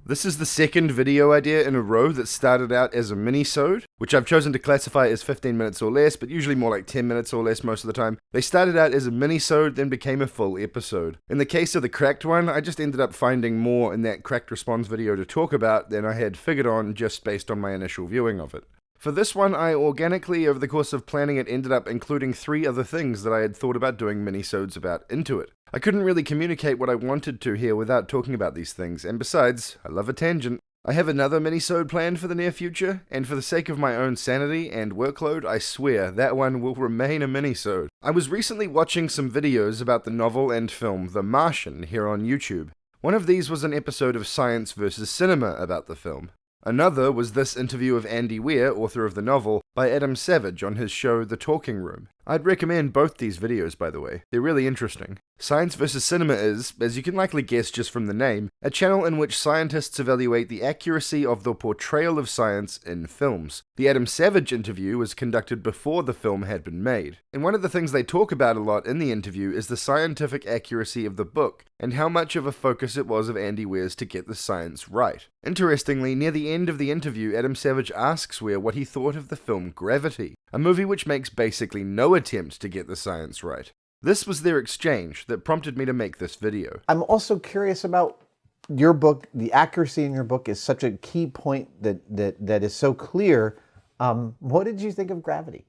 This is the second video idea in a row that started out as a mini-sode, which I've chosen to classify as 15 minutes or less, but usually more like 10 minutes or less most of the time. They started out as a mini-sode, then became a full episode. In the case of the Cracked one, I just ended up finding more in that Cracked Response video to talk about than I had figured on just based on my initial viewing of it. For this one, I organically, over the course of planning it, ended up including 3 other things that I had thought about doing mini-sodes about into it. I couldn't really communicate what I wanted to here without talking about these things, and besides, I love a tangent. I have another mini-sode planned for the near future, and for the sake of my own sanity and workload, I swear that one will remain a mini-sode. I was recently watching some videos about the novel and film The Martian here on YouTube. One of these was an episode of Science vs. Cinema about the film. Another was this interview of Andy Weir, author of the novel, by Adam Savage on his show The Talking Room. I'd recommend both these videos, by the way. They're really interesting. Science vs. Cinema is, as you can likely guess just from the name, a channel in which scientists evaluate the accuracy of the portrayal of science in films. The Adam Savage interview was conducted before the film had been made, and one of the things they talk about a lot in the interview is the scientific accuracy of the book, and how much of a focus it was of Andy Weir's to get the science right. Interestingly, near the end of the interview, Adam Savage asks Weir what he thought of the film Gravity, a movie which makes basically no attempt to get the science right. This was their exchange that prompted me to make this video. I'm also curious about your book. The accuracy in your book is such a key point that is so clear. What did you think of Gravity?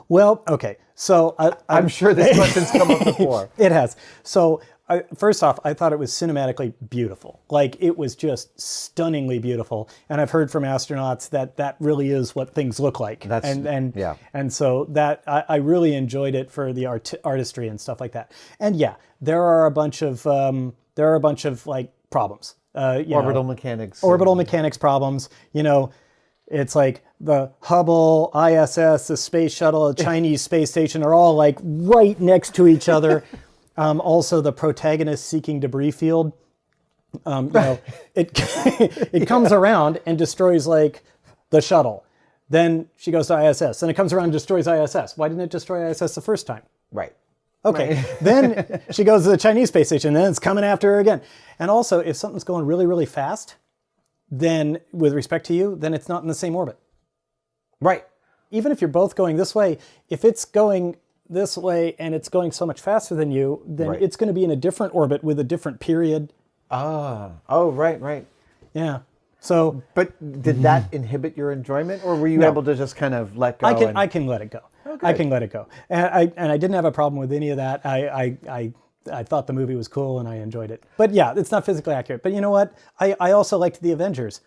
Well, okay, so I'm sure this question's come up before. It has. So first off, I thought it was cinematically beautiful. Like, it was just stunningly beautiful. And I've heard from astronauts that that really is what things look like. Yeah. And so that I really enjoyed it for the artistry and stuff like that. And yeah, there are a bunch of like problems. Orbital mechanics. Orbital mechanics problems. You know, it's like the Hubble, ISS, the space shuttle, the Chinese space station are all like right next to each other. Also, the protagonist seeking debris field, you know, it comes around and destroys like the shuttle. Then she goes to ISS, and it comes around and destroys ISS. Why didn't it destroy ISS the first time? Right. Okay. Right. Then she goes to the Chinese space station, and then it's coming after her again. And also, if something's going really, really fast, then with respect to you, then it's not in the same orbit. Right. Even if you're both going this way, if it's going this way and it's going so much faster than you, then Right. it's going to be in a different orbit with a different period. Oh, right. Yeah. So, But did that inhibit your enjoyment, or were you No. able to just kind of let go? I can let it go. Okay. I can let it go. And I didn't have a problem with any of that. I thought the movie was cool and I enjoyed it. But yeah, it's not physically accurate. But you know what? I also liked the Avengers.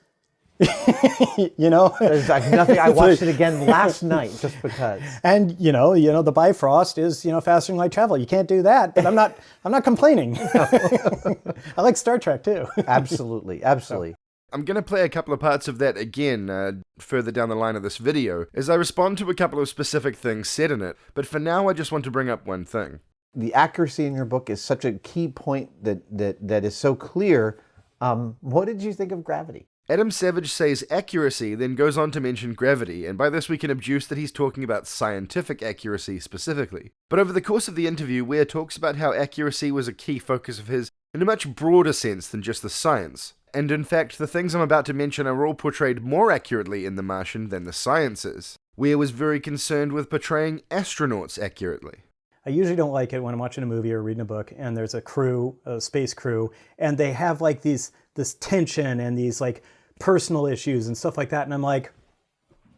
You know, There's like nothing. I watched it again last night just because. and you know, the Bifrost is faster than light travel. You can't do that, but I'm not complaining. I like Star Trek too. Absolutely. I'm going to play a couple of parts of that again further down the line of this video, as I respond to a couple of specific things said in it, but for now I just want to bring up one thing. The accuracy in your book is such a key point that is so clear. What did you think of Gravity? Adam Savage says accuracy, then goes on to mention gravity, and by this we can abduce that he's talking about scientific accuracy specifically. But over the course of the interview, Weir talks about how accuracy was a key focus of his in a much broader sense than just the science. And in fact, the things I'm about to mention are all portrayed more accurately in The Martian than the science is. Weir was very concerned with portraying astronauts accurately. I usually don't like it when I'm watching a movie or reading a book and there's a crew, a space crew, and they have like this tension and these like personal issues and stuff like that. And I'm like,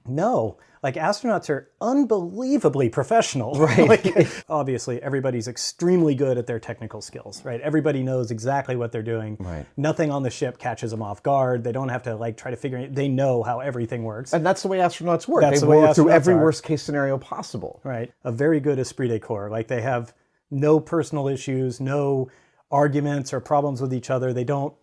no, like astronauts are unbelievably professional. Right. Like, obviously, everybody's extremely good at their technical skills, right? Everybody knows exactly what they're doing. Right. Nothing on the ship catches them off guard. They don't have to like try to figure it. They know how everything works. And that's the way astronauts work. That's They the way work through astronauts every are. worst case scenario possible. Right. A very good esprit de corps. Like they have no personal issues, no arguments or problems with each other. They don't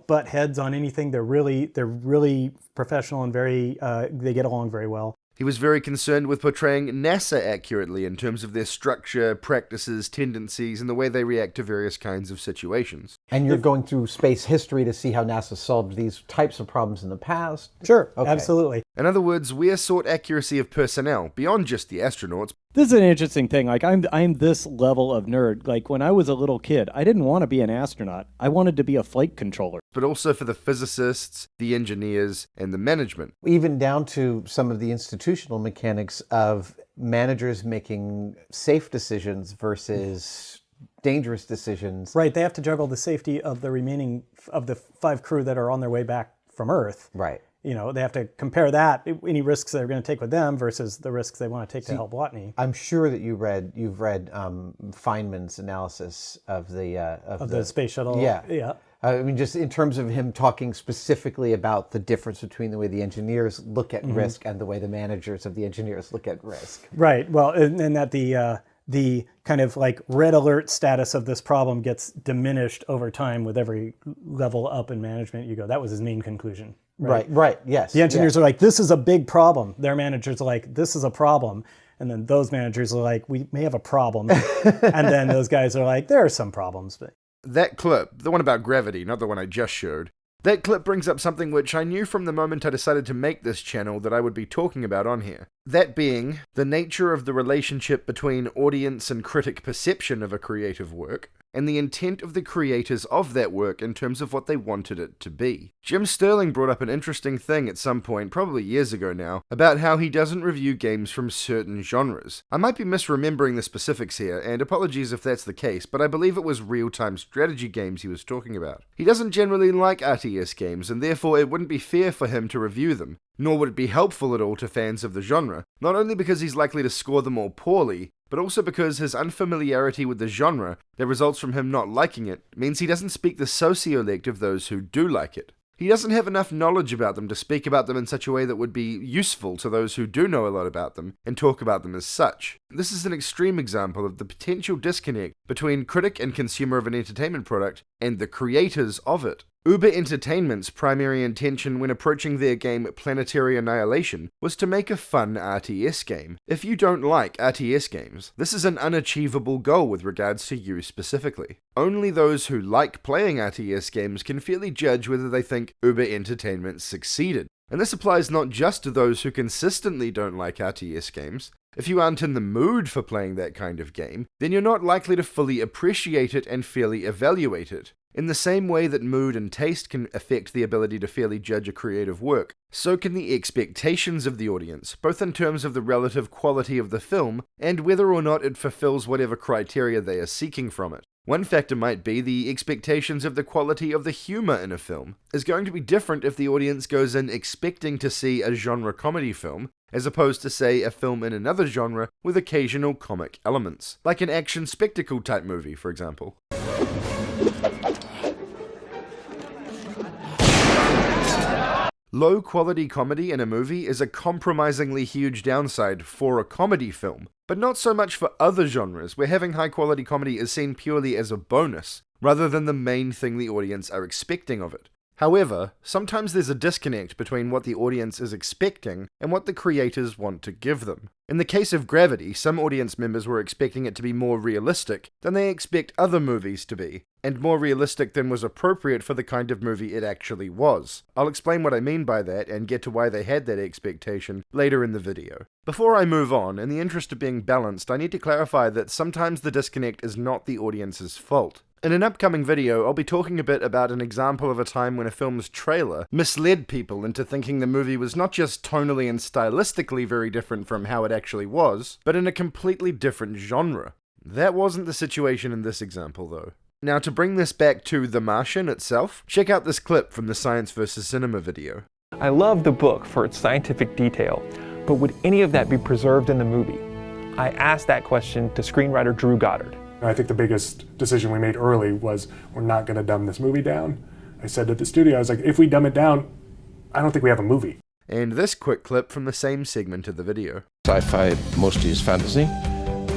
butt heads on anything. They're really professional and they get along very well. He was very concerned with portraying NASA accurately in terms of their structure, practices, tendencies, and the way they react to various kinds of situations. And you're going through space history to see how NASA solved these types of problems in the past. Sure, Okay. absolutely. In other words, Weir sought accuracy of personnel, beyond just the astronauts, This is an interesting thing. Like I'm this level of nerd. Like when I was a little kid, I didn't want to be an astronaut. I wanted to be a flight controller. But also for the physicists, the engineers, and the management. Even down to some of the institutional mechanics of managers making safe decisions versus dangerous decisions. Right. They have to juggle the safety of the remaining of the 5 crew that are on their way back from Earth. Right. You know, they have to compare that, any risks they're going to take with them versus the risks they want to take to help Watney. I'm sure that you've read Feynman's analysis of the space shuttle. Yeah. Yeah. I mean, just in terms of him talking specifically about the difference between the way the engineers look at risk and the way the managers of the engineers look at risk. Right. Well, and that the kind of like red alert status of this problem gets diminished over time with every level up in management you go. That was his main conclusion. Right, yes. The engineers are like, this is a big problem. Their managers are like, this is a problem. And then those managers are like, we may have a problem. And then those guys are like, there are some problems. But That clip, the one about gravity, not the one I just showed, that clip brings up something which I knew from the moment I decided to make this channel that I would be talking about on here. That being, the nature of the relationship between audience and critic perception of a creative work, and the intent of the creators of that work in terms of what they wanted it to be. Jim Sterling brought up an interesting thing at some point, probably years ago now, about how he doesn't review games from certain genres. I might be misremembering the specifics here, and apologies if that's the case, but I believe it was real-time strategy games he was talking about. He doesn't generally like RTS games, and therefore it wouldn't be fair for him to review them, nor would it be helpful at all to fans of the genre, not only because he's likely to score them all poorly, but also because his unfamiliarity with the genre that results from him not liking it means he doesn't speak the sociolect of those who do like it. He doesn't have enough knowledge about them to speak about them in such a way that would be useful to those who do know a lot about them and talk about them as such. This is an extreme example of the potential disconnect between critic and consumer of an entertainment product and the creators of it. Uber Entertainment's primary intention when approaching their game Planetary Annihilation was to make a fun RTS game. If you don't like RTS games, this is an unachievable goal with regards to you specifically. Only those who like playing RTS games can fairly judge whether they think Uber Entertainment succeeded. And this applies not just to those who consistently don't like RTS games. If you aren't in the mood for playing that kind of game, then you're not likely to fully appreciate it and fairly evaluate it. In the same way that mood and taste can affect the ability to fairly judge a creative work, so can the expectations of the audience, both in terms of the relative quality of the film and whether or not it fulfills whatever criteria they are seeking from it. One factor might be the expectations of the quality of the humor in a film is going to be different if the audience goes in expecting to see a genre comedy film, as opposed to, say, a film in another genre with occasional comic elements, like an action spectacle type movie, for example. Low quality comedy in a movie is a compromisingly huge downside for a comedy film, but not so much for other genres where having high quality comedy is seen purely as a bonus, rather than the main thing the audience are expecting of it. However, sometimes there's a disconnect between what the audience is expecting and what the creators want to give them. In the case of Gravity, some audience members were expecting it to be more realistic than they expect other movies to be, and more realistic than was appropriate for the kind of movie it actually was. I'll explain what I mean by that and get to why they had that expectation later in the video. Before I move on, in the interest of being balanced, I need to clarify that sometimes the disconnect is not the audience's fault. In an upcoming video, I'll be talking a bit about an example of a time when a film's trailer misled people into thinking the movie was not just tonally and stylistically very different from how it actually was, but in a completely different genre. That wasn't the situation in this example, though. Now, to bring this back to The Martian itself, check out this clip from the Science vs. Cinema video. I love the book for its scientific detail, but would any of that be preserved in the movie? I asked that question to screenwriter Drew Goddard. I think the biggest decision we made early was we're not going to dumb this movie down. I said to the studio, I was like, if we dumb it down, I don't think we have a movie. And this quick clip from the same segment of the video. Sci-fi mostly is fantasy.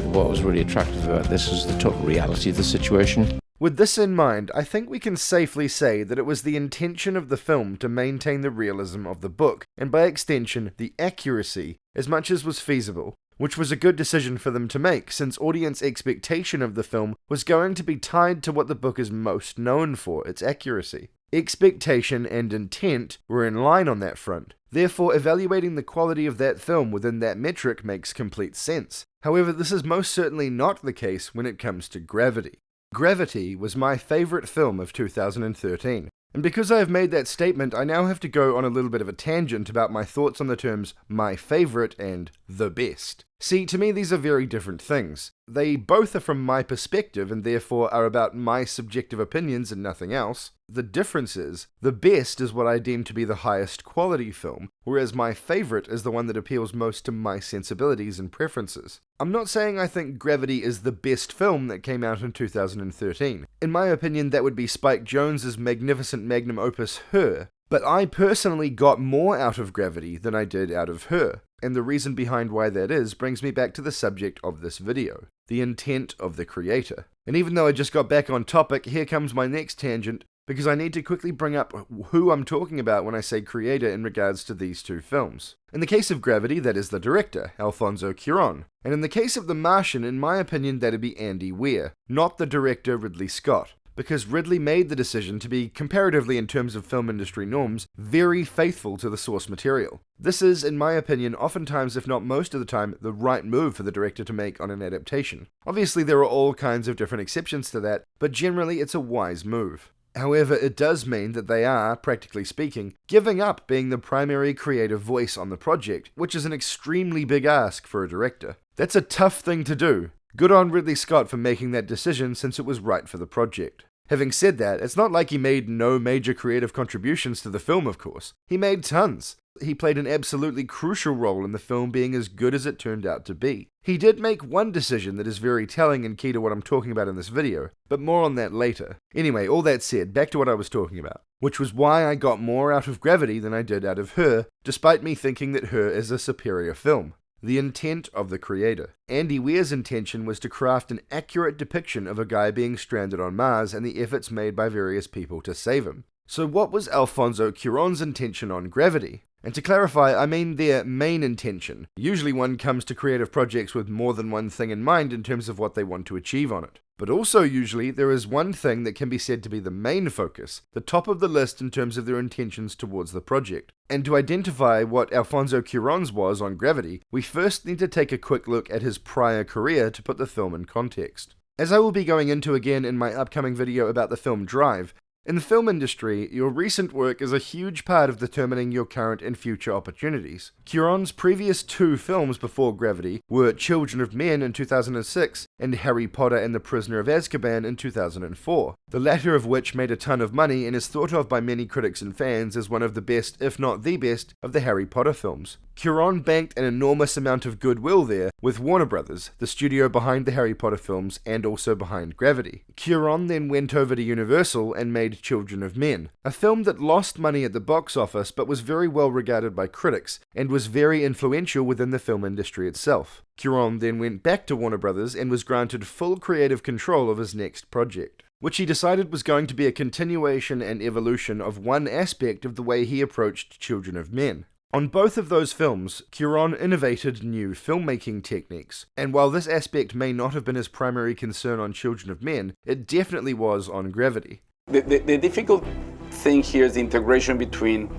What was really attractive about this is the total reality of the situation. With this in mind, I think we can safely say that it was the intention of the film to maintain the realism of the book, and by extension, the accuracy, as much as was feasible, which was a good decision for them to make, since audience expectation of the film was going to be tied to what the book is most known for, its accuracy. Expectation and intent were in line on that front. Therefore, evaluating the quality of that film within that metric makes complete sense. However, this is most certainly not the case when it comes to Gravity. Gravity was my favourite film of 2013. And because I have made that statement, I now have to go on a little bit of a tangent about my thoughts on the terms my favourite and the best. See, to me these are very different things. They both are from my perspective and therefore are about my subjective opinions and nothing else. The difference is, the best is what I deem to be the highest quality film, whereas my favourite is the one that appeals most to my sensibilities and preferences. I'm not saying I think Gravity is the best film that came out in 2013. In my opinion, that would be Spike Jonze's magnificent magnum opus Her, but I personally got more out of Gravity than I did out of Her. And the reason behind why that is brings me back to the subject of this video, the intent of the creator. And even though I just got back on topic, here comes my next tangent, because I need to quickly bring up who I'm talking about when I say creator in regards to these two films. In the case of Gravity, that is the director, Alfonso Cuarón. And in the case of The Martian, in my opinion, that'd be Andy Weir, not the director Ridley Scott. Because Ridley made the decision to be, comparatively in terms of film industry norms, very faithful to the source material. This is, in my opinion, oftentimes, if not most of the time, the right move for the director to make on an adaptation. Obviously there are all kinds of different exceptions to that, but generally it's a wise move. However, it does mean that they are, practically speaking, giving up being the primary creative voice on the project, which is an extremely big ask for a director. That's a tough thing to do. Good on Ridley Scott for making that decision since it was right for the project. Having said that, it's not like he made no major creative contributions to the film, of course. He made tons. He played an absolutely crucial role in the film being as good as it turned out to be. He did make one decision that is very telling and key to what I'm talking about in this video, but more on that later. Anyway, all that said, back to what I was talking about, which was why I got more out of Gravity than I did out of Her, despite me thinking that Her is a superior film. The intent of the creator. Andy Weir's intention was to craft an accurate depiction of a guy being stranded on Mars and the efforts made by various people to save him. So what was Alfonso Cuarón's intention on Gravity? And to clarify, I mean their main intention. Usually one comes to creative projects with more than one thing in mind in terms of what they want to achieve on it. But also usually there is one thing that can be said to be the main focus, the top of the list in terms of their intentions towards the project. And to identify what Alfonso Cuarón's was on Gravity, we first need to take a quick look at his prior career to put the film in context. As I will be going into again in my upcoming video about the film Drive, in the film industry, your recent work is a huge part of determining your current and future opportunities. Cuarón's previous two films before Gravity were Children of Men in 2006 and Harry Potter and the Prisoner of Azkaban in 2004, the latter of which made a ton of money and is thought of by many critics and fans as one of the best, if not the best, of the Harry Potter films. Cuarón banked an enormous amount of goodwill there with Warner Brothers, the studio behind the Harry Potter films and also behind Gravity. Cuarón then went over to Universal and made Children of Men, a film that lost money at the box office but was very well regarded by critics and was very influential within the film industry itself. Cuarón then went back to Warner Brothers and was granted full creative control of his next project, which he decided was going to be a continuation and evolution of one aspect of the way he approached Children of Men. On both of those films, Cuarón innovated new filmmaking techniques, and while this aspect may not have been his primary concern on Children of Men, it definitely was on Gravity. The difficult thing here is the integration between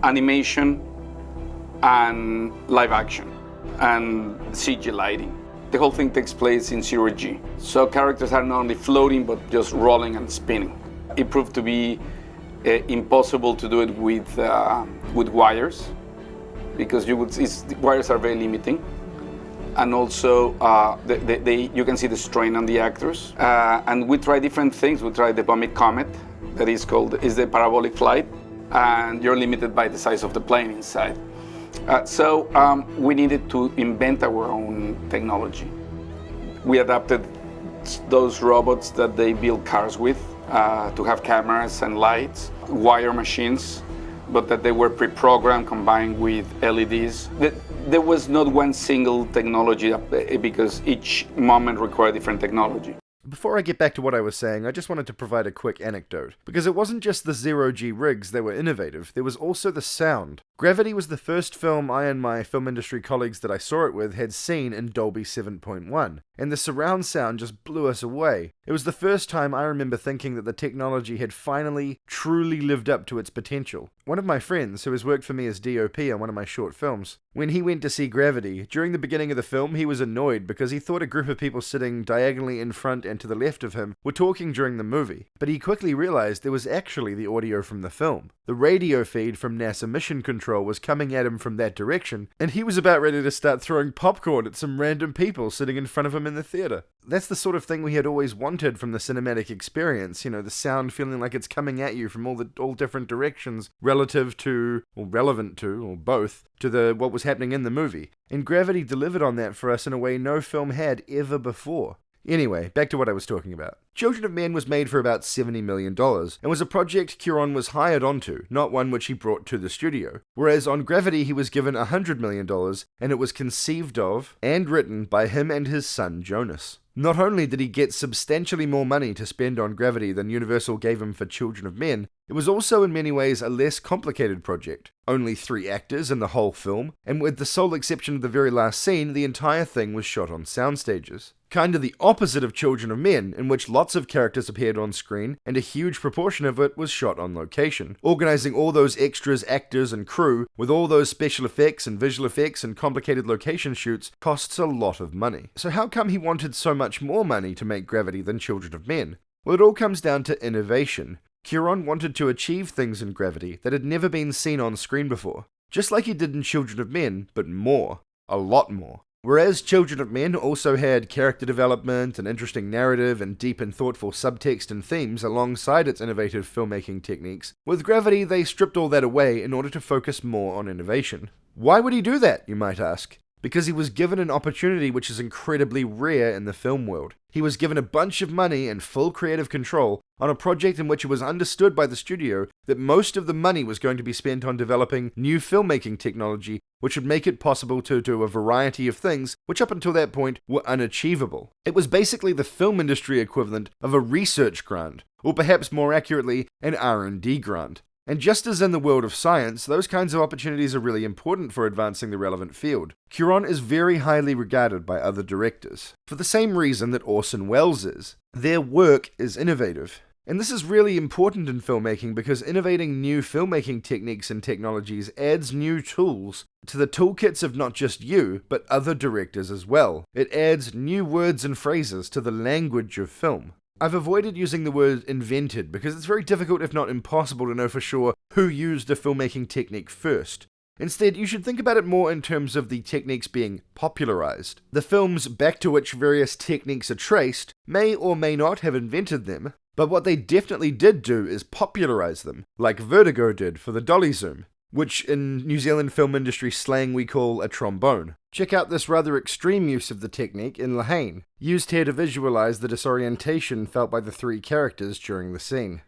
animation and live action and CG lighting. The whole thing takes place in 0G, so characters are not only floating but just rolling and spinning. It proved to be impossible to do it with wires, because wires are very limiting, and also you can see the strain on the actors. And we tried different things. We tried the Vomit Comet, that is the parabolic flight, and you're limited by the size of the plane inside. So we needed to invent our own technology. We adapted those robots that they build cars with to have cameras and lights, wire machines, but that they were pre-programmed combined with LEDs. There was not one single technology because each moment required different technology. Before I get back to what I was saying, I just wanted to provide a quick anecdote, because it wasn't just the 0G rigs that were innovative, there was also the sound. Gravity was the first film I and my film industry colleagues that I saw it with had seen in Dolby 7.1, and the surround sound just blew us away. It was the first time I remember thinking that the technology had finally, truly lived up to its potential. One of my friends, who has worked for me as DOP on one of my short films, when he went to see Gravity, during the beginning of the film he was annoyed because he thought a group of people sitting diagonally in front and to the left of him were talking during the movie, but he quickly realized there was actually the audio from the film. The radio feed from NASA Mission Control was coming at him from that direction, and he was about ready to start throwing popcorn at some random people sitting in front of him in the theater. That's the sort of thing we had always wanted from the cinematic experience, the sound feeling like it's coming at you from all different directions relative to, or relevant to, or both, to what was happening in the movie. And Gravity delivered on that for us in a way no film had ever before. Anyway, back to what I was talking about. Children of Men was made for about $70 million, and was a project Cuarón was hired onto, not one which he brought to the studio. Whereas on Gravity he was given $100 million, and it was conceived of and written by him and his son Jonas. Not only did he get substantially more money to spend on Gravity than Universal gave him for Children of Men, it was also in many ways a less complicated project. Only 3 actors in the whole film, and with the sole exception of the very last scene, the entire thing was shot on sound stages. Kind of the opposite of Children of Men, in which lots of characters appeared on screen, and a huge proportion of it was shot on location. Organizing all those extras, actors, and crew, with all those special effects and visual effects and complicated location shoots, costs a lot of money. So how come he wanted so much more money to make Gravity than Children of Men? Well, it all comes down to innovation. Cuarón wanted to achieve things in Gravity that had never been seen on screen before. Just like he did in Children of Men, but more. A lot more. Whereas Children of Men also had character development, an interesting narrative, and deep and thoughtful subtext and themes alongside its innovative filmmaking techniques, with Gravity they stripped all that away in order to focus more on innovation. Why would he do that, you might ask? Because he was given an opportunity which is incredibly rare in the film world. He was given a bunch of money and full creative control on a project in which it was understood by the studio that most of the money was going to be spent on developing new filmmaking technology which would make it possible to do a variety of things which up until that point were unachievable. It was basically the film industry equivalent of a research grant, or perhaps more accurately, an R&D grant. And just as in the world of science, those kinds of opportunities are really important for advancing the relevant field. Cuarón is very highly regarded by other directors, for the same reason that Orson Welles is. Their work is innovative. And this is really important in filmmaking because innovating new filmmaking techniques and technologies adds new tools to the toolkits of not just you, but other directors as well. It adds new words and phrases to the language of film. I've avoided using the word invented because it's very difficult, if not impossible, to know for sure who used a filmmaking technique first. Instead, you should think about it more in terms of the techniques being popularized. The films back to which various techniques are traced may or may not have invented them, but what they definitely did do is popularize them, like Vertigo did for the dolly zoom, which in New Zealand film industry slang we call a trombone. Check out this rather extreme use of the technique in Lahane, used here to visualize the disorientation felt by the 3 characters during the scene.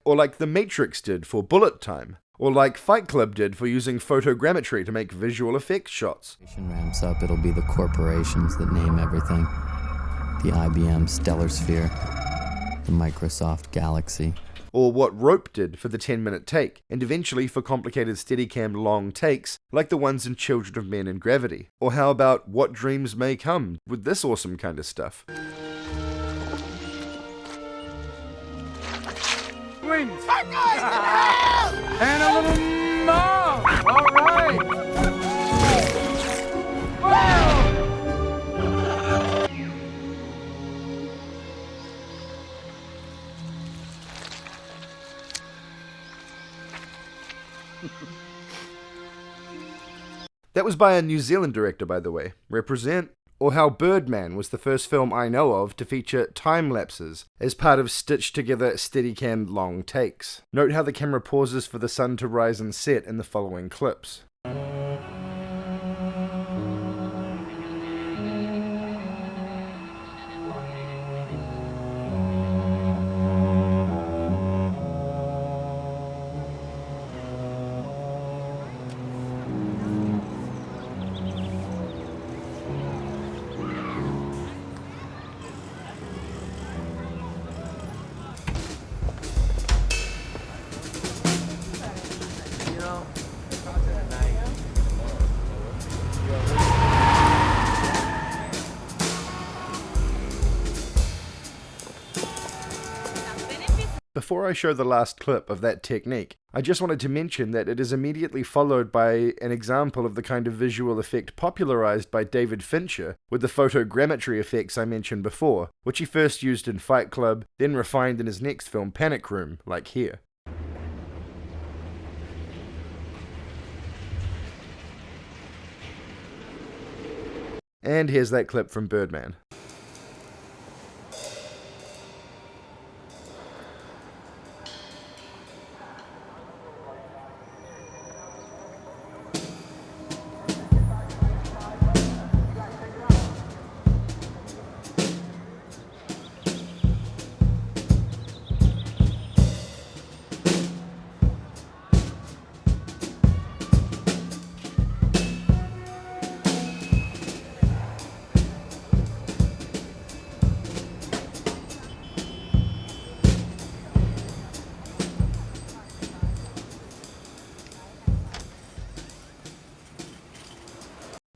Or like The Matrix did for bullet time. Or like Fight Club did for using photogrammetry to make visual effects shots. Ramps up, it'll be the corporations that name everything. The IBM Stellar Sphere, the Microsoft Galaxy. Or what Rope did for the 10-minute take, and eventually for complicated Steadicam long takes, like the ones in Children of Men and Gravity. Or how about What Dreams May Come, with this awesome kind of stuff. Wings! And a little more! Alright! That was by a New Zealand director, by the way. Represent. Or how Birdman was the first film I know of to feature time lapses as part of stitched together Steadicam long takes. Note how the camera pauses for the sun to rise and set in the following clips. Before I show the last clip of that technique, I just wanted to mention that it is immediately followed by an example of the kind of visual effect popularized by David Fincher with the photogrammetry effects I mentioned before, which he first used in Fight Club, then refined in his next film Panic Room, like here. And here's that clip from Birdman.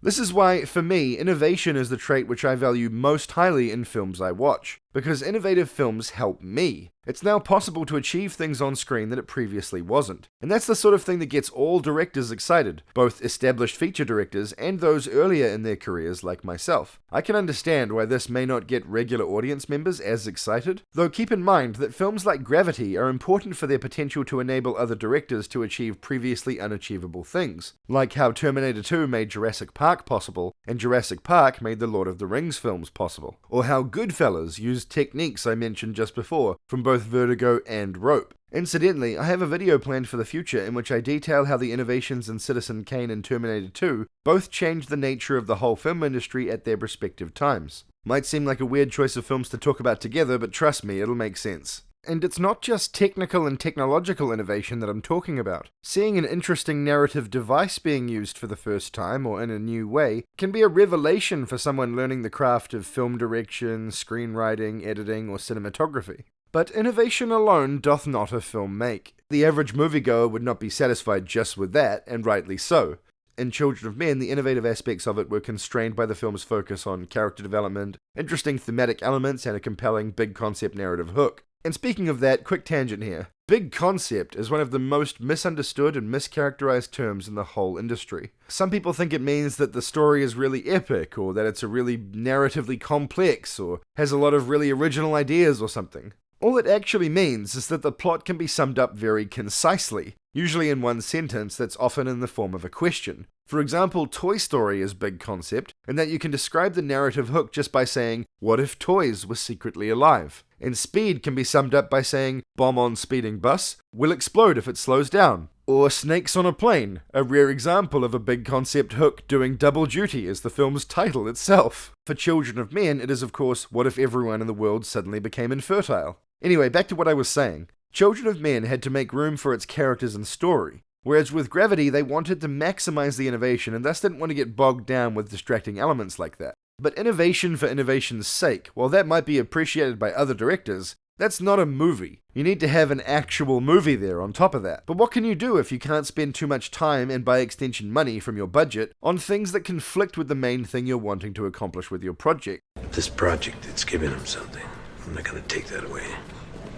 This is why, for me, innovation is the trait which I value most highly in films I watch, because innovative films help me. It's now possible to achieve things on screen that it previously wasn't. And that's the sort of thing that gets all directors excited, both established feature directors and those earlier in their careers like myself. I can understand why this may not get regular audience members as excited, though keep in mind that films like Gravity are important for their potential to enable other directors to achieve previously unachievable things, like how Terminator 2 made Jurassic Park possible, and Jurassic Park made the Lord of the Rings films possible, or how Goodfellas used techniques I mentioned just before from both Vertigo and Rope. Incidentally, I have a video planned for the future in which I detail how the innovations in Citizen Kane and Terminator 2 both changed the nature of the whole film industry at their respective times. Might seem like a weird choice of films to talk about together, but trust me, it'll make sense. And it's not just technical and technological innovation that I'm talking about. Seeing an interesting narrative device being used for the first time or in a new way can be a revelation for someone learning the craft of film direction, screenwriting, editing, or cinematography. But innovation alone doth not a film make. The average moviegoer would not be satisfied just with that, and rightly so. In Children of Men, the innovative aspects of it were constrained by the film's focus on character development, interesting thematic elements, and a compelling big concept narrative hook. And speaking of that, quick tangent here. Big concept is one of the most misunderstood and mischaracterized terms in the whole industry. Some people think it means that the story is really epic, or that it's a really narratively complex, or has a lot of really original ideas or something. All it actually means is that the plot can be summed up very concisely, usually in one sentence that's often in the form of a question. For example, Toy Story is big concept, in that you can describe the narrative hook just by saying, what if toys were secretly alive? And Speed can be summed up by saying, bomb on speeding bus, will explode if it slows down. Or Snakes on a Plane, a rare example of a big concept hook doing double duty as the film's title itself. For Children of Men, it is of course, what if everyone in the world suddenly became infertile? Anyway, back to what I was saying. Children of Men had to make room for its characters and story, whereas with Gravity they wanted to maximize the innovation and thus didn't want to get bogged down with distracting elements like that. But innovation for innovation's sake, while that might be appreciated by other directors, that's not a movie. You need to have an actual movie there on top of that. But what can you do if you can't spend too much time and by extension money from your budget on things that conflict with the main thing you're wanting to accomplish with your project? This project, it's giving them something. I'm not going to take that away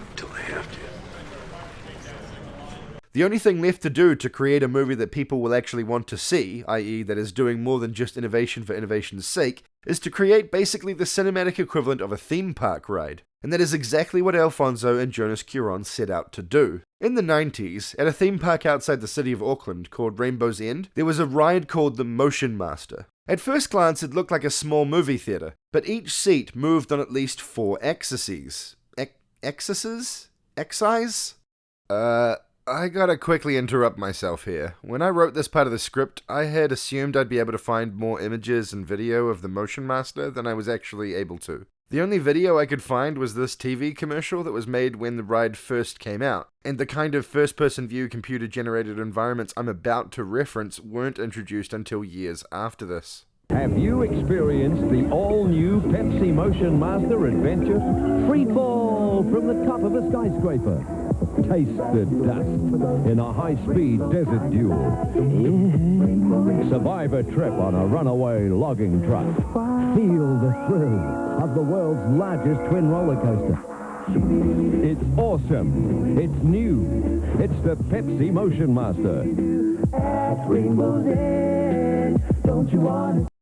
until I have to. The only thing left to do to create a movie that people will actually want to see, i.e. that is doing more than just innovation for innovation's sake, is to create basically the cinematic equivalent of a theme park ride. And that is exactly what Alfonso and Jonas Cuarón set out to do. In the 90s, at a theme park outside the city of Auckland called Rainbow's End, there was a ride called the Motion Master. At first glance it looked like a small movie theater, but each seat moved on at least 4 axes. Axes? Axis? I gotta quickly interrupt myself here. When I wrote this part of the script, I had assumed I'd be able to find more images and video of the Motion Master than I was actually able to. The only video I could find was this TV commercial that was made when the ride first came out, and the kind of first-person view computer-generated environments I'm about to reference weren't introduced until years after this. Have you experienced the all-new Pepsi Motion Master adventure? Free fall from the top of a skyscraper. Taste the dust in a high-speed desert duel. Survive a trip on a runaway logging truck. Feel the thrill of the world's largest twin roller coaster. It's awesome. It's new. It's the Pepsi Motion Master.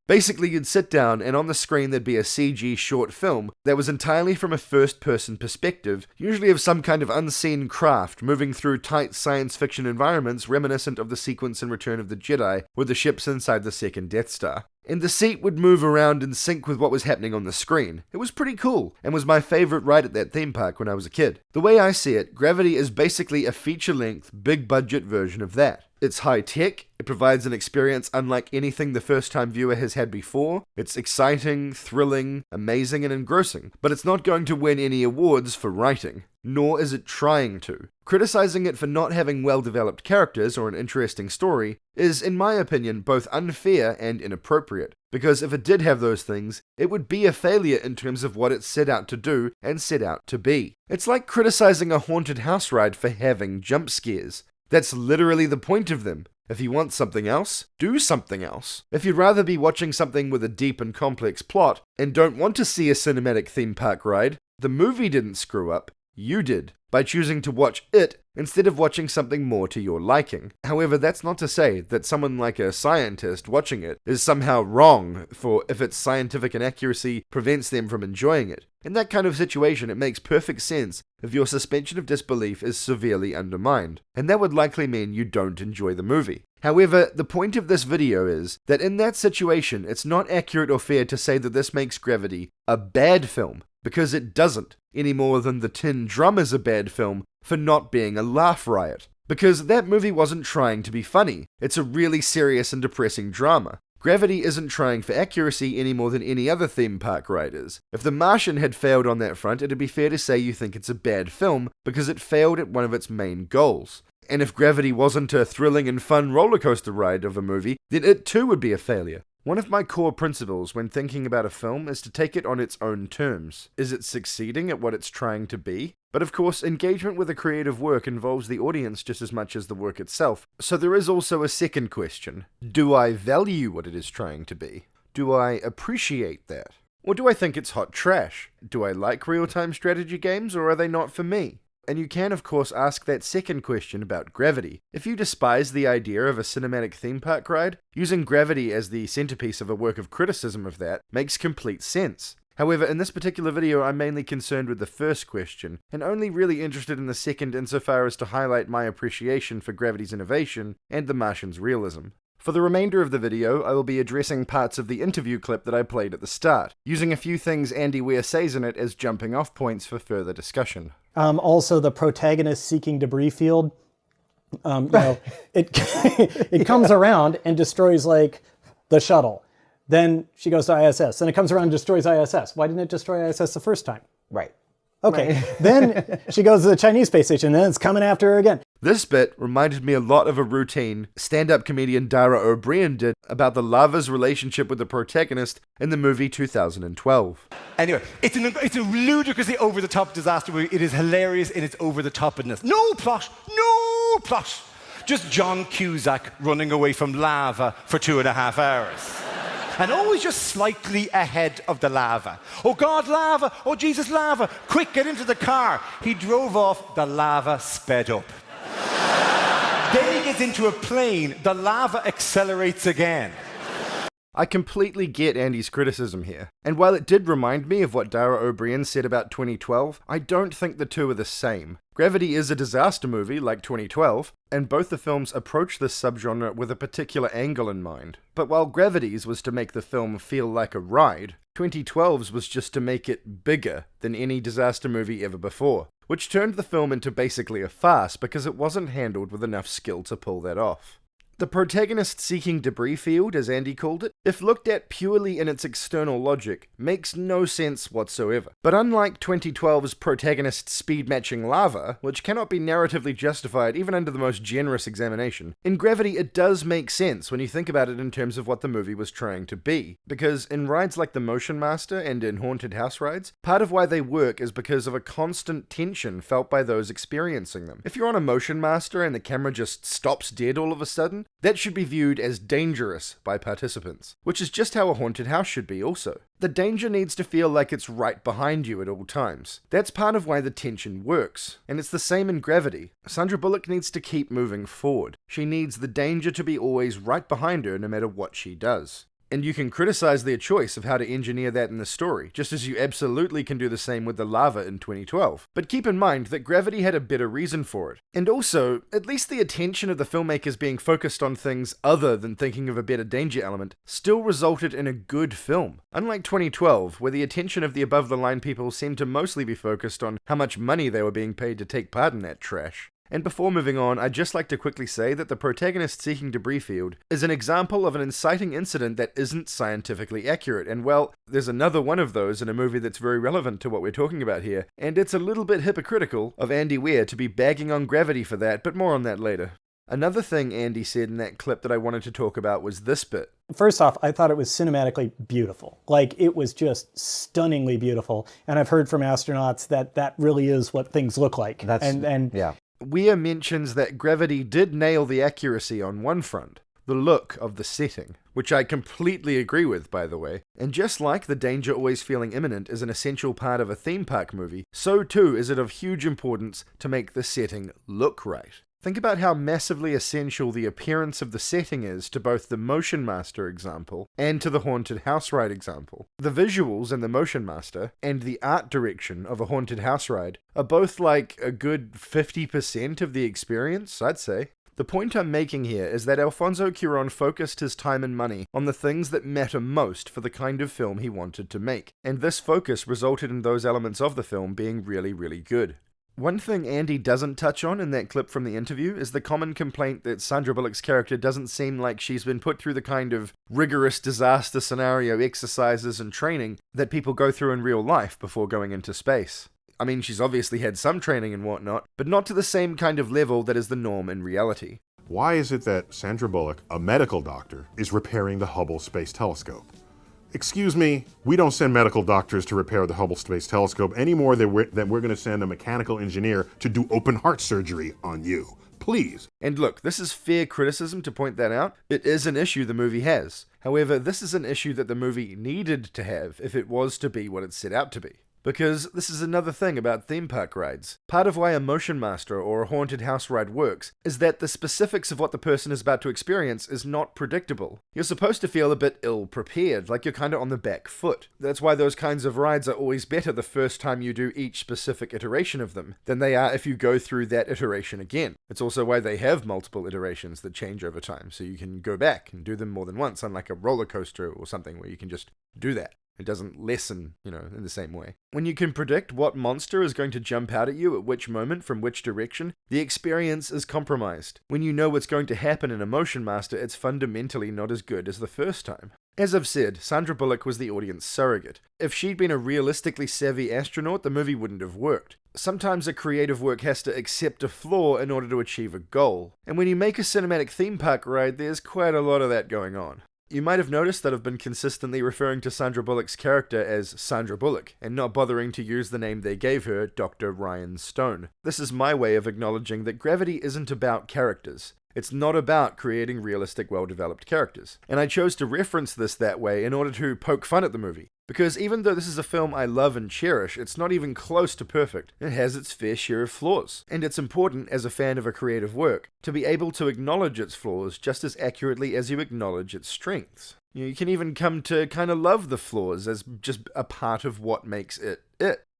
Basically, you'd sit down and on the screen there'd be a CG short film that was entirely from a first-person perspective, usually of some kind of unseen craft moving through tight science fiction environments reminiscent of the sequence in Return of the Jedi with the ships inside the second Death Star. And the seat would move around in sync with what was happening on the screen. It was pretty cool, and was my favorite ride at that theme park when I was a kid. The way I see it, Gravity is basically a feature-length, big-budget version of that. It's high-tech, it provides an experience unlike anything the first-time viewer has had before, it's exciting, thrilling, amazing, and engrossing, but it's not going to win any awards for writing. Nor is it trying to. Criticizing it for not having well-developed characters or an interesting story is, in my opinion, both unfair and inappropriate, because if it did have those things, it would be a failure in terms of what it set out to do and set out to be. It's like criticizing a haunted house ride for having jump scares. That's literally the point of them. If you want something else, do something else. If you'd rather be watching something with a deep and complex plot, and don't want to see a cinematic theme park ride, the movie didn't screw up. You did, by choosing to watch it instead of watching something more to your liking. However, that's not to say that someone like a scientist watching it is somehow wrong for if its scientific inaccuracy prevents them from enjoying it. In that kind of situation, it makes perfect sense if your suspension of disbelief is severely undermined, and that would likely mean you don't enjoy the movie. However, the point of this video is that in that situation, it's not accurate or fair to say that this makes Gravity a bad film, because it doesn't, any more than The Tin Drum is a bad film for not being a laugh riot. Because that movie wasn't trying to be funny, it's a really serious and depressing drama. Gravity isn't trying for accuracy any more than any other theme park ride is. If The Martian had failed on that front, it'd be fair to say you think it's a bad film because it failed at one of its main goals. And if Gravity wasn't a thrilling and fun roller coaster ride of a movie, then it too would be a failure. One of my core principles when thinking about a film is to take it on its own terms. Is it succeeding at what it's trying to be? But of course, engagement with a creative work involves the audience just as much as the work itself. So there is also a second question. Do I value what it is trying to be? Do I appreciate that? Or do I think it's hot trash? Do I like real-time strategy games, or are they not for me? And you can, of course, ask that second question about Gravity. If you despise the idea of a cinematic theme park ride, using Gravity as the centerpiece of a work of criticism of that makes complete sense. However, in this particular video, I'm mainly concerned with the first question, and only really interested in the second insofar as to highlight my appreciation for Gravity's innovation and The Martian's realism. For the remainder of the video, I will be addressing parts of the interview clip that I played at the start, using a few things Andy Weir says in it as jumping off points for further discussion. Also, the protagonist seeking debris field, it comes around and destroys like the shuttle. Then she goes to ISS. Then it comes around and destroys ISS. Why didn't it destroy ISS the first time? Right. Okay. Right. Then she goes to the Chinese space station. Then it's coming after her again. This bit reminded me a lot of a routine stand-up comedian Dara Ó Briain did about the lava's relationship with the protagonist in the movie 2012. Anyway, it's a ludicrously over-the-top disaster movie. It is hilarious in its over-the-topness. No plot! No plot! Just John Cusack running away from lava for 2.5 hours. And always just slightly ahead of the lava. Oh God, lava! Oh Jesus, lava! Quick, get into the car! He drove off, the lava sped up. Then he gets into a plane, the lava accelerates again. I completely get Andy's criticism here, and while it did remind me of what Dara Ó Briain said about 2012, I don't think the two are the same. Gravity is a disaster movie like 2012, and both the films approach this subgenre with a particular angle in mind. But while Gravity's was to make the film feel like a ride, 2012's was just to make it bigger than any disaster movie ever before, which turned the film into basically a farce because it wasn't handled with enough skill to pull that off. The protagonist seeking debris field, as Andy called it, if looked at purely in its external logic, makes no sense whatsoever. But unlike 2012's protagonist speed-matching lava, which cannot be narratively justified even under the most generous examination, in Gravity it does make sense when you think about it in terms of what the movie was trying to be. Because in rides like the Motion Master and in haunted house rides, part of why they work is because of a constant tension felt by those experiencing them. If you're on a Motion Master and the camera just stops dead all of a sudden, person, that should be viewed as dangerous by participants, which is just how a haunted house should be also. The danger needs to feel like it's right behind you at all times. That's part of why the tension works, and it's the same in Gravity. Sandra Bullock needs to keep moving forward. She needs the danger to be always right behind her no matter what she does. And you can criticize their choice of how to engineer that in the story, just as you absolutely can do the same with the lava in 2012. But keep in mind that Gravity had a better reason for it. And also, at least the attention of the filmmakers being focused on things other than thinking of a better danger element still resulted in a good film. Unlike 2012, where the attention of the above-the-line people seemed to mostly be focused on how much money they were being paid to take part in that trash. And before moving on, I'd just like to quickly say that the protagonist seeking debris field is an example of an inciting incident that isn't scientifically accurate, and well, there's another one of those in a movie that's very relevant to what we're talking about here, and it's a little bit hypocritical of Andy Weir to be bagging on Gravity for that, but more on that later. Another thing Andy said in that clip that I wanted to talk about was this bit. First off, I thought it was cinematically beautiful. Like, it was just stunningly beautiful, and I've heard from astronauts that that really is what things look like. Yeah. Weir mentions that Gravity did nail the accuracy on one front, the look of the setting, which I completely agree with, by the way. And just like the danger always feeling imminent is an essential part of a theme park movie, so too is it of huge importance to make the setting look right. Think about how massively essential the appearance of the setting is to both the Motion Master example and to the Haunted House Ride example. The visuals in the Motion Master and the art direction of a Haunted House Ride are both like a good 50% of the experience, I'd say. The point I'm making here is that Alfonso Cuarón focused his time and money on the things that matter most for the kind of film he wanted to make, and this focus resulted in those elements of the film being really, really good. One thing Andy doesn't touch on in that clip from the interview is the common complaint that Sandra Bullock's character doesn't seem like she's been put through the kind of rigorous disaster scenario exercises and training that people go through in real life before going into space. I mean, she's obviously had some training and whatnot, but not to the same kind of level that is the norm in reality. Why is it that Sandra Bullock, a medical doctor, is repairing the Hubble Space Telescope? Excuse me, we don't send medical doctors to repair the Hubble Space Telescope any more than we're going to send a mechanical engineer to do open heart surgery on you. Please. And look, this is fair criticism to point that out. It is an issue the movie has. However, this is an issue that the movie needed to have if it was to be what it set out to be. Because this is another thing about theme park rides. Part of why a Motion Master or a haunted house ride works is that the specifics of what the person is about to experience is not predictable. You're supposed to feel a bit ill-prepared, like you're kind of on the back foot. That's why those kinds of rides are always better the first time you do each specific iteration of them than they are if you go through that iteration again. It's also why they have multiple iterations that change over time, so you can go back and do them more than once, unlike a roller coaster or something where you can just do that. It doesn't lessen, in the same way. When you can predict what monster is going to jump out at you at which moment from which direction, the experience is compromised. When you know what's going to happen in a Motion Master, it's fundamentally not as good as the first time. As I've said, Sandra Bullock was the audience surrogate. If she'd been a realistically savvy astronaut, the movie wouldn't have worked. Sometimes a creative work has to accept a flaw in order to achieve a goal. And when you make a cinematic theme park ride, there's quite a lot of that going on. You might have noticed that I've been consistently referring to Sandra Bullock's character as Sandra Bullock, and not bothering to use the name they gave her, Dr. Ryan Stone. This is my way of acknowledging that Gravity isn't about characters. It's not about creating realistic, well-developed characters. And I chose to reference this that way in order to poke fun at the movie. Because even though this is a film I love and cherish, it's not even close to perfect. It has its fair share of flaws. And it's important, as a fan of a creative work, to be able to acknowledge its flaws just as accurately as you acknowledge its strengths. You can even come to kind of love the flaws as just a part of what makes it.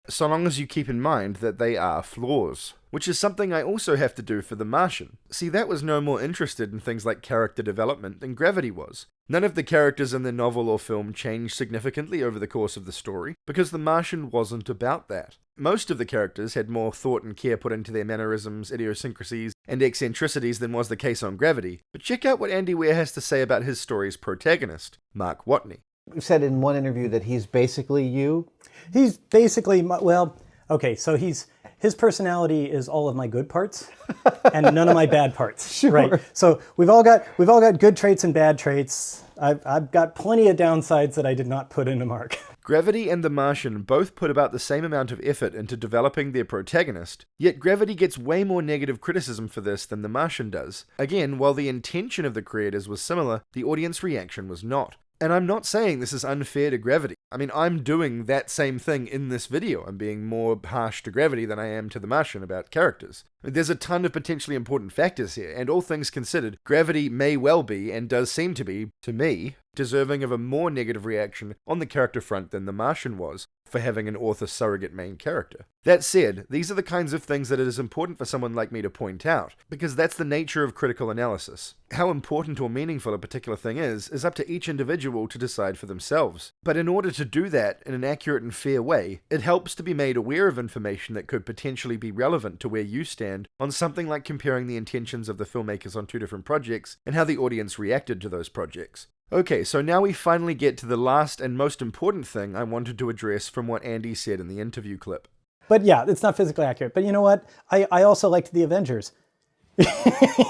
So long as you keep in mind that they are flaws. Which is something I also have to do for The Martian. See, that was no more interested in things like character development than Gravity was. None of the characters in the novel or film changed significantly over the course of the story, because The Martian wasn't about that. Most of the characters had more thought and care put into their mannerisms, idiosyncrasies, and eccentricities than was the case on Gravity. But check out what Andy Weir has to say about his story's protagonist, Mark Watney. You said in one interview that he's basically you? He's basically, so his personality is all of my good parts and none of my bad parts. Sure. Right. So we've all got good traits and bad traits. I've got plenty of downsides that I did not put into Mark. Gravity and The Martian both put about the same amount of effort into developing their protagonist, yet Gravity gets way more negative criticism for this than The Martian does. Again, while the intention of the creators was similar, the audience reaction was not. And I'm not saying this is unfair to Gravity. I mean, I'm doing that same thing in this video. I'm being more harsh to Gravity than I am to The Martian about characters. There's a ton of potentially important factors here, and all things considered, Gravity may well be, and does seem to be, to me, deserving of a more negative reaction on the character front than The Martian was, for having an author surrogate main character. That said, these are the kinds of things that it is important for someone like me to point out, because that's the nature of critical analysis. How important or meaningful a particular thing is up to each individual to decide for themselves. But in order to do that in an accurate and fair way, it helps to be made aware of information that could potentially be relevant to where you stand on something like comparing the intentions of the filmmakers on two different projects and how the audience reacted to those projects. Okay, so now we finally get to the last and most important thing I wanted to address from what Andy said in the interview clip. But yeah, it's not physically accurate. But you know what? I also liked The Avengers.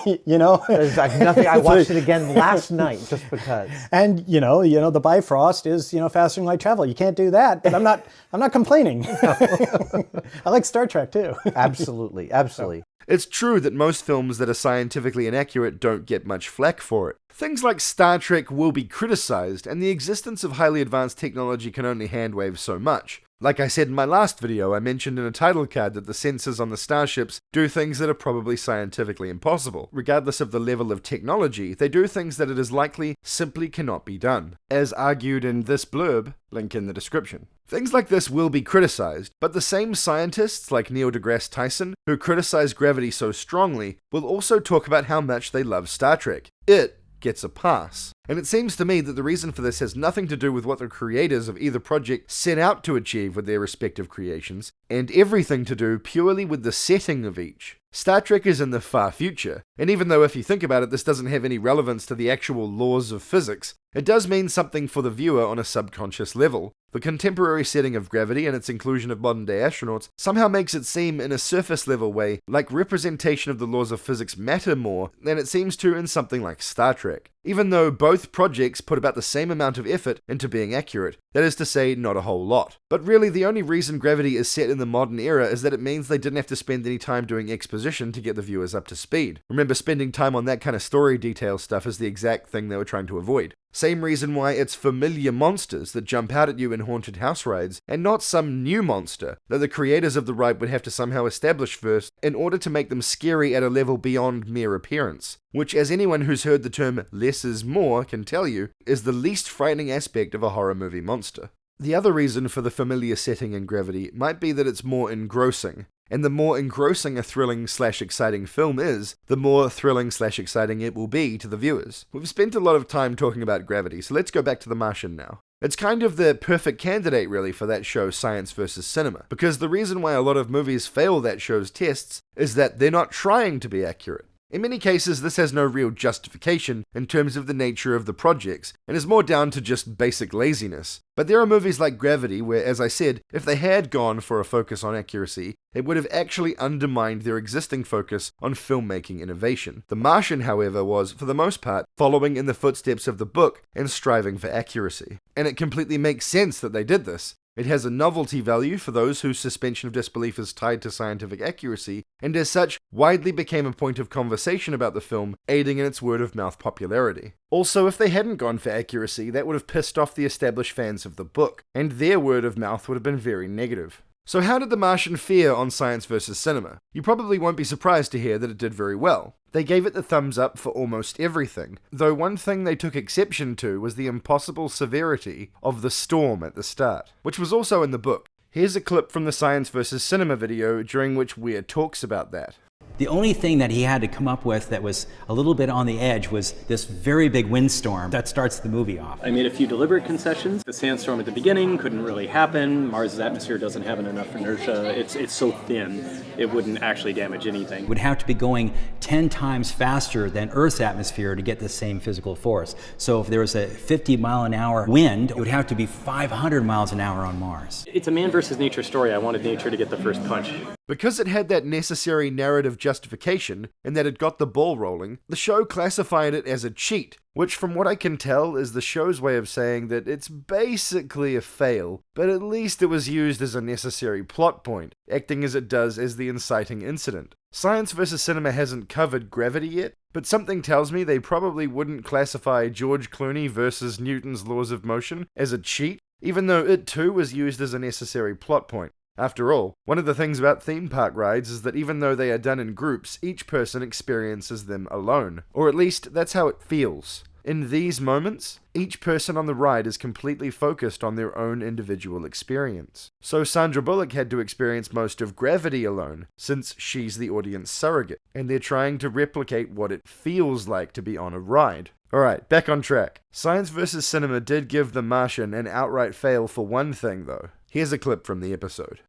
You know? There's like nothing. I watched it again last night just because. And you know, the Bifrost is, faster than light travel. You can't do that, but I'm not complaining. I like Star Trek too. Absolutely, absolutely. It's true that most films that are scientifically inaccurate don't get much flack for it. Things like Star Trek will be criticized, and the existence of highly advanced technology can only handwave so much. Like I said in my last video, I mentioned in a title card that the sensors on the starships do things that are probably scientifically impossible. Regardless of the level of technology, they do things that it is likely simply cannot be done. As argued in this blurb, link in the description. Things like this will be criticized, but the same scientists like Neil deGrasse Tyson, who criticize Gravity so strongly, will also talk about how much they love Star Trek. It gets a pass. And it seems to me that the reason for this has nothing to do with what the creators of either project set out to achieve with their respective creations, and everything to do purely with the setting of each. Star Trek is in the far future, and even though if you think about it this doesn't have any relevance to the actual laws of physics, it does mean something for the viewer on a subconscious level. The contemporary setting of Gravity and its inclusion of modern-day astronauts somehow makes it seem in a surface-level way like representation of the laws of physics matter more than it seems to in something like Star Trek. Even though both projects put about the same amount of effort into being accurate, that is to say, not a whole lot. But really, the only reason Gravity is set in the modern era is that it means they didn't have to spend any time doing exposition to get the viewers up to speed. Remember, spending time on that kind of story detail stuff is the exact thing they were trying to avoid. Same reason why it's familiar monsters that jump out at you in haunted house rides, and not some new monster that the creators of the ride would have to somehow establish first in order to make them scary at a level beyond mere appearance. Which, as anyone who's heard the term less is more can tell you, is the least frightening aspect of a horror movie monster. The other reason for the familiar setting in Gravity might be that it's more engrossing. And the more engrossing a thrilling/exciting film is, the more thrilling/exciting it will be to the viewers. We've spent a lot of time talking about Gravity, so let's go back to The Martian now. It's kind of the perfect candidate really for that show Science vs. Cinema, because the reason why a lot of movies fail that show's tests is that they're not trying to be accurate. In many cases, this has no real justification in terms of the nature of the projects, and is more down to just basic laziness. But there are movies like Gravity where, as I said, if they had gone for a focus on accuracy, it would have actually undermined their existing focus on filmmaking innovation. The Martian, however, was, for the most part, following in the footsteps of the book and striving for accuracy. And it completely makes sense that they did this. It has a novelty value for those whose suspension of disbelief is tied to scientific accuracy, and as such, widely became a point of conversation about the film, aiding in its word-of-mouth popularity. Also, if they hadn't gone for accuracy, that would have pissed off the established fans of the book, and their word-of-mouth would have been very negative. So how did The Martian fare on Science vs. Cinema? You probably won't be surprised to hear that it did very well. They gave it the thumbs up for almost everything, though one thing they took exception to was the impossible severity of the storm at the start, which was also in the book. Here's a clip from the Science vs. Cinema video during which Weir talks about that. The only thing that he had to come up with that was a little bit on the edge was this very big windstorm that starts the movie off. I made a few deliberate concessions. The sandstorm at the beginning couldn't really happen. Mars' atmosphere doesn't have enough inertia. It's so thin, it wouldn't actually damage anything. It would have to be going 10 times faster than Earth's atmosphere to get the same physical force. So if there was a 50-mile-an-hour wind, it would have to be 500 miles an hour on Mars. It's a man versus nature story. I wanted nature to get the first punch. Because it had that necessary narrative justification and that it got the ball rolling, the show classified it as a cheat, which from what I can tell is the show's way of saying that it's basically a fail, but at least it was used as a necessary plot point, acting as it does as the inciting incident. Science vs. Cinema hasn't covered Gravity yet, but something tells me they probably wouldn't classify George Clooney versus Newton's laws of motion as a cheat, even though it too was used as a necessary plot point. After all, one of the things about theme park rides is that even though they are done in groups, each person experiences them alone. Or at least, that's how it feels. In these moments, each person on the ride is completely focused on their own individual experience. So Sandra Bullock had to experience most of Gravity alone, since she's the audience surrogate, and they're trying to replicate what it feels like to be on a ride. Alright, back on track. Science vs. Cinema did give The Martian an outright fail for one thing though. Here's a clip from the episode.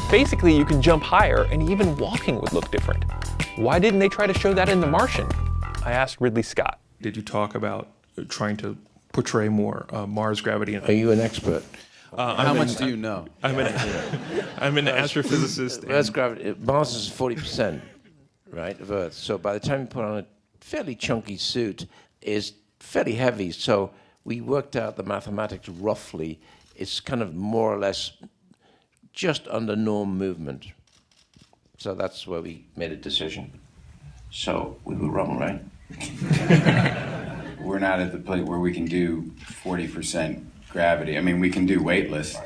Basically, you could jump higher and even walking would look different. Why didn't they try to show that in The Martian? I asked Ridley Scott. Did you talk about trying to portray more Mars gravity? Are you an expert? How much do you know? I'm an astrophysicist. Earth's gravity, Mars is 40%, right, of Earth. So by the time you put on a fairly chunky suit, it's fairly heavy. So we worked out the mathematics roughly. It's kind of more or less just under norm movement. So that's where we made a decision. So we were wrong, right? We're not at the point where we can do 40% gravity. I mean, we can do weightless.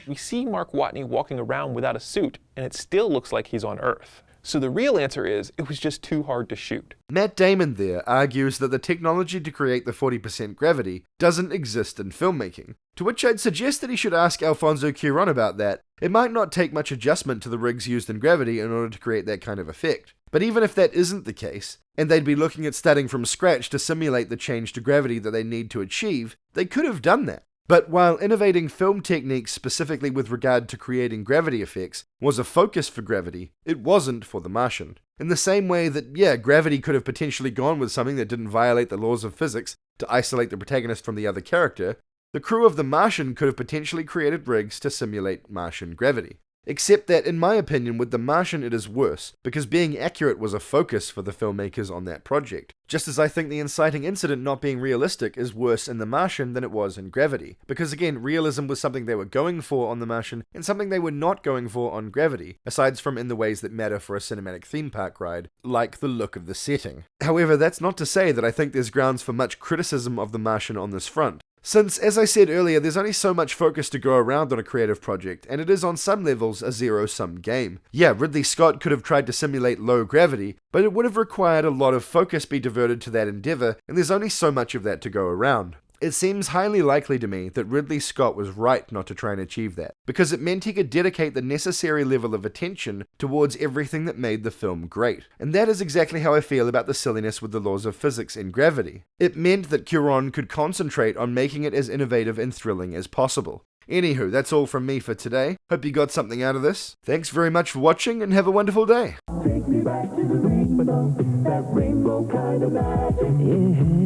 We see Mark Watney walking around without a suit, and it still looks like he's on Earth. So the real answer is, it was just too hard to shoot. Matt Damon there argues that the technology to create the 40% gravity doesn't exist in filmmaking, to which I'd suggest that he should ask Alfonso Cuarón about that. It might not take much adjustment to the rigs used in Gravity in order to create that kind of effect. But even if that isn't the case, and they'd be looking at starting from scratch to simulate the change to gravity that they need to achieve, they could have done that. But while innovating film techniques specifically with regard to creating gravity effects was a focus for Gravity, it wasn't for The Martian. In the same way that, yeah, Gravity could have potentially gone with something that didn't violate the laws of physics to isolate the protagonist from the other character, the crew of The Martian could have potentially created rigs to simulate Martian gravity. Except that, in my opinion, with The Martian it is worse, because being accurate was a focus for the filmmakers on that project. Just as I think the inciting incident not being realistic is worse in The Martian than it was in Gravity. Because again, realism was something they were going for on The Martian, and something they were not going for on Gravity, aside from in the ways that matter for a cinematic theme park ride, like the look of the setting. However, that's not to say that I think there's grounds for much criticism of The Martian on this front. Since, as I said earlier, there's only so much focus to go around on a creative project, and it is on some levels a zero-sum game. Yeah, Ridley Scott could have tried to simulate low gravity, but it would have required a lot of focus be diverted to that endeavor, and there's only so much of that to go around. It seems highly likely to me that Ridley Scott was right not to try and achieve that, because it meant he could dedicate the necessary level of attention towards everything that made the film great. And that is exactly how I feel about the silliness with the laws of physics in Gravity. It meant that Cuarón could concentrate on making it as innovative and thrilling as possible. Anywho, that's all from me for today. Hope you got something out of this. Thanks very much for watching and have a wonderful day. Take me back to the rainbow, that rainbow kind of magic.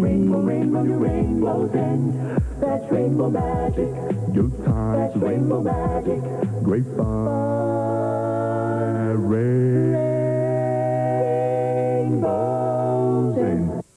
Rainbow, rainbow, the rainbow's end. That's rainbow magic. Good times, rainbow magic. Great fun, rainbow.